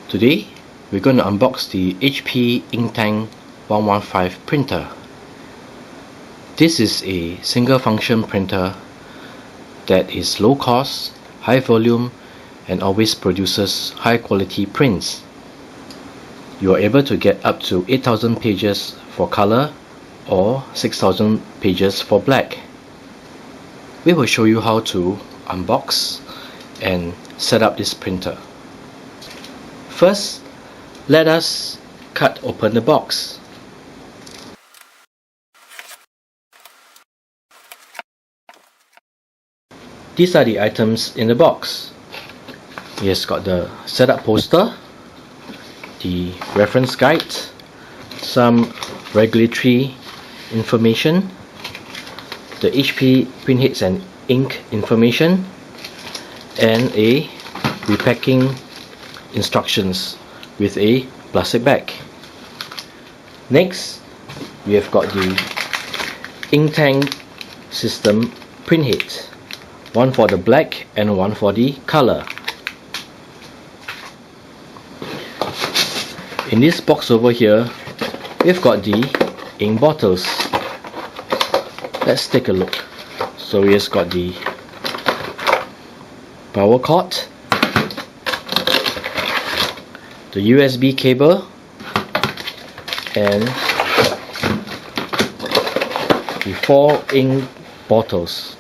Today we're going to unbox the HP Inktank 115 printer. This is a single function printer that is low cost, high volume, and always produces high quality prints. You are able to get up to 8,000 pages for color or 6,000 pages for black. We will show you how to unbox and set up this printer. First, let us cut open the box. These are the items in the box. It has got the setup poster, the reference guide, some regulatory information, the HP printheads and ink information, and a repacking instructions with a plastic bag. Next, we have got the Inktank system printhead, one for the black and one for the color. In this box over here, we've got the ink bottles. Let's take a look. So we have got the power cord, the USB cable, and the 4 ink bottles,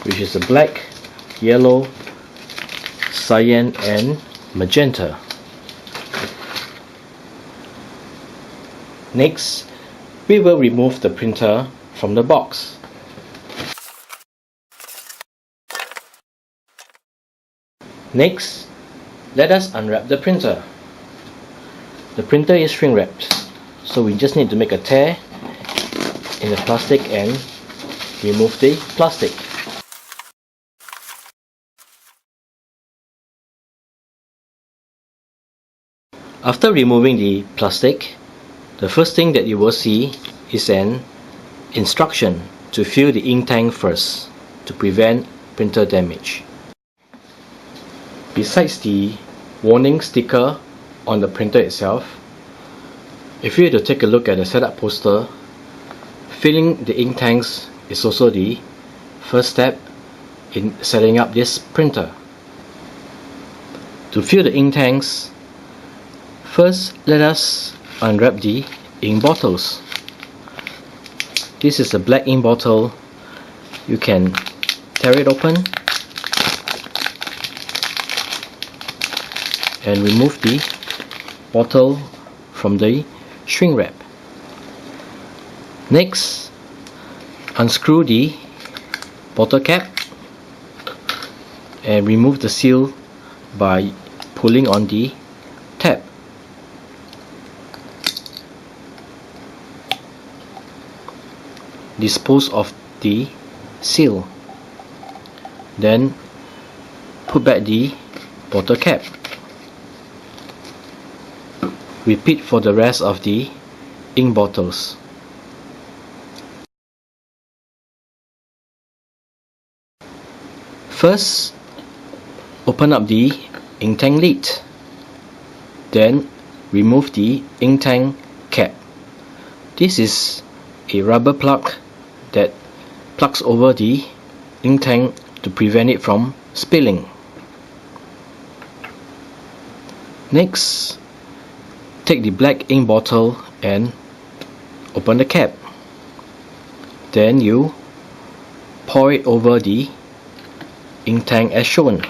which is the black, yellow, cyan, and magenta. Next, we will remove the printer from the box. Next, let us unwrap the printer. The printer is shrink wrapped, so we just need to make a tear in the plastic and remove the plastic. After removing the plastic, the first thing that you will see is an instruction to fill the ink tank first to prevent printer damage. Besides the warning sticker on the printer itself, if you were to take a look at the setup poster, filling the ink tanks is also the first step in setting up this printer. To fill the ink tanks, first let us unwrap the ink bottles. This is a black ink bottle. You can tear it open and remove the bottle from the shrink wrap. Next, unscrew the bottle cap and remove the seal by pulling on the tab. Dispose of the seal. Then put back the bottle cap. Repeat for the rest of the ink bottles. First, open up the ink tank lid. Then remove the ink tank cap. This is a rubber plug that plugs over the ink tank to prevent it from spilling. Next, take the black ink bottle and open the cap. Then you pour it over the ink tank as shown.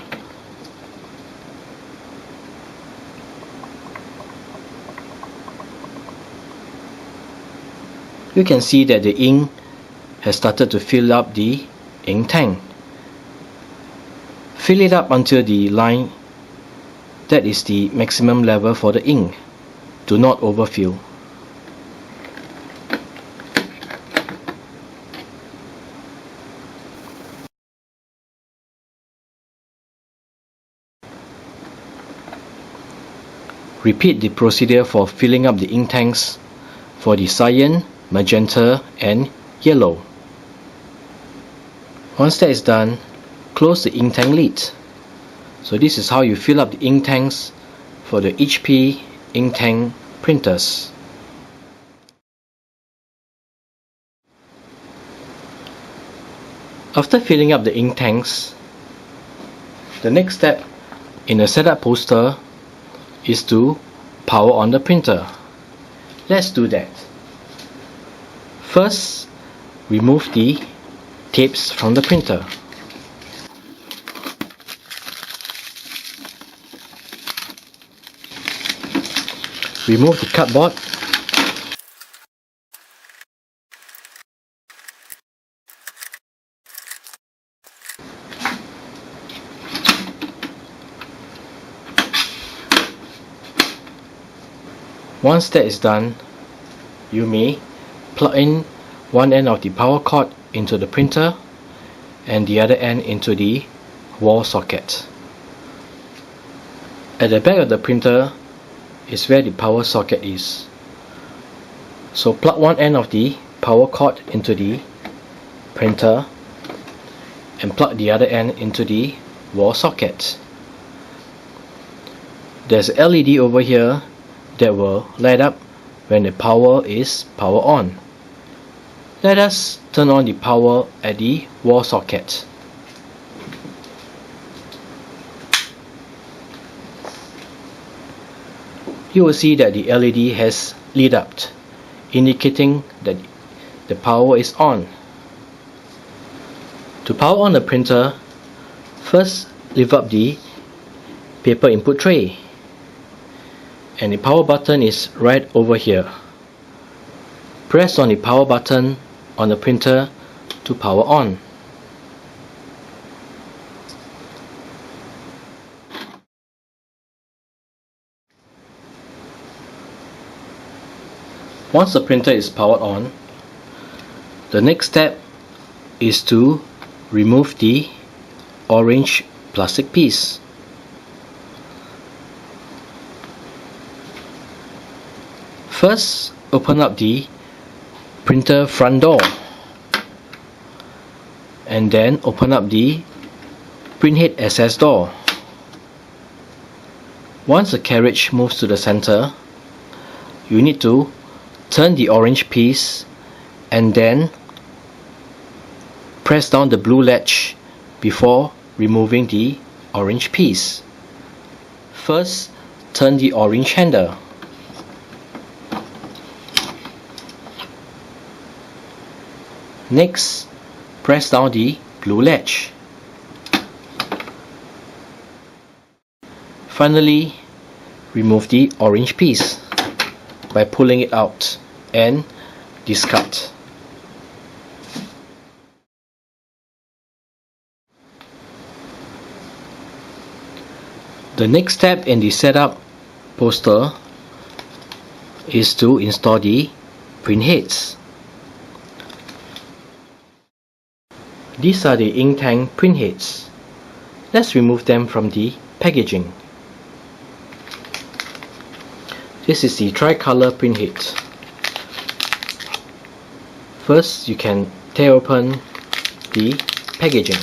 You can see that the ink has started to fill up the ink tank. Fill it up until the line that is the maximum level for the ink. Do not overfill. Repeat the procedure for filling up the ink tanks for the cyan, magenta, and yellow. Once that is done, close the ink tank lid. So this is how you fill up the ink tanks for the HP ink tank printers. After filling up the ink tanks, the next step in the setup poster is to power on the printer. Let's do that. First, remove the tapes from the printer. Remove the cardboard. Once that is done, you may plug in one end of the power cord into the printer and the other end into the wall socket. At the back of the printer is where the power socket is. So plug one end of the power cord into the printer and plug the other end into the wall socket. There's a LED over here that will light up when the power is power on. Let us turn on the power at the wall socket. You will see that the LED has lit up, indicating that the power is on. To power on the printer, first lift up the paper input tray, and the power button is right over here. Press on the power button on the printer to power on. Once the printer is powered on, the next step is to remove the orange plastic piece. First, open up the printer front door and then open up the printhead access door. Once the carriage moves to the center, you need to turn the orange piece and then press down the blue latch before removing the orange piece. First, turn the orange handle. Next, press down the blue latch. Finally, remove the orange piece by pulling it out and discard. The next step in the setup poster is to install the print heads. These are the ink tank print heads. Let's remove them from the packaging. This is the tricolor print head. First, you can tear open the packaging.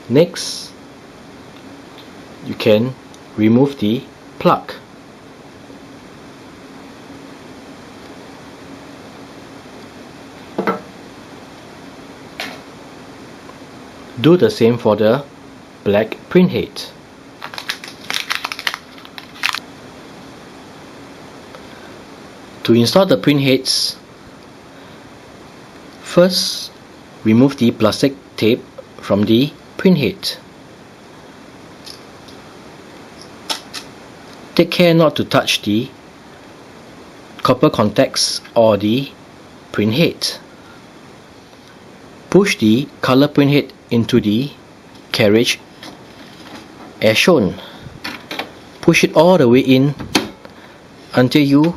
Next, you can remove the plug. Do the same for the black print head. To install the print heads, first remove the plastic tape from the print head. Take care not to touch the copper contacts or the print head. Push the color print head into the carriage as shown. Push it all the way in until you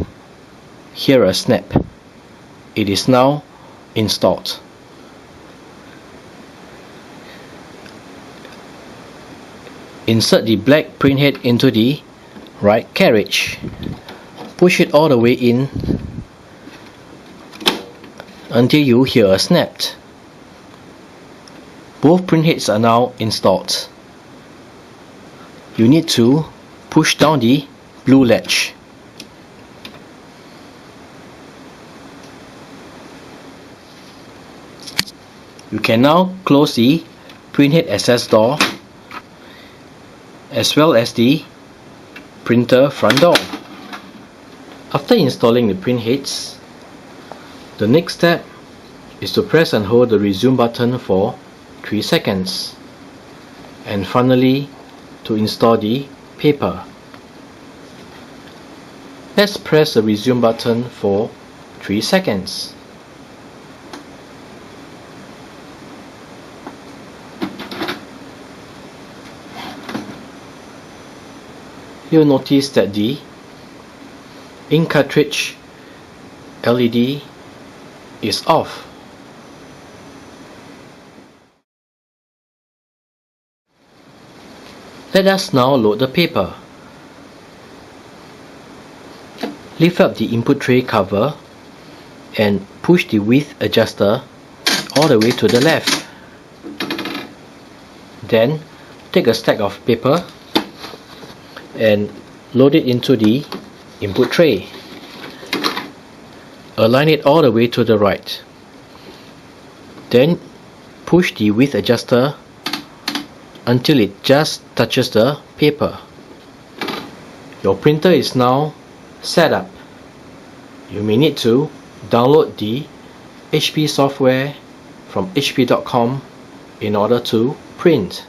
hear a snap. It is now installed. Insert the black printhead into the right carriage. Push it all the way in until you hear a snap. Both printheads are now installed. You need to push down the blue latch. You can now close the printhead access door as well as the printer front door. After installing the printheads, the next step is to press and hold the resume button for 3 seconds, and finally to install the paper. Let's press the resume button for 3 seconds. You'll notice that the ink cartridge LED is off. Let us now load the paper. Lift up the input tray cover and push the width adjuster all the way to the left. Then take a stack of paper and load it into the input tray. Align it all the way to the right. Then push the width adjuster until it just touches the paper. Your printer is now set up. You may need to download the HP software from hp.com in order to print.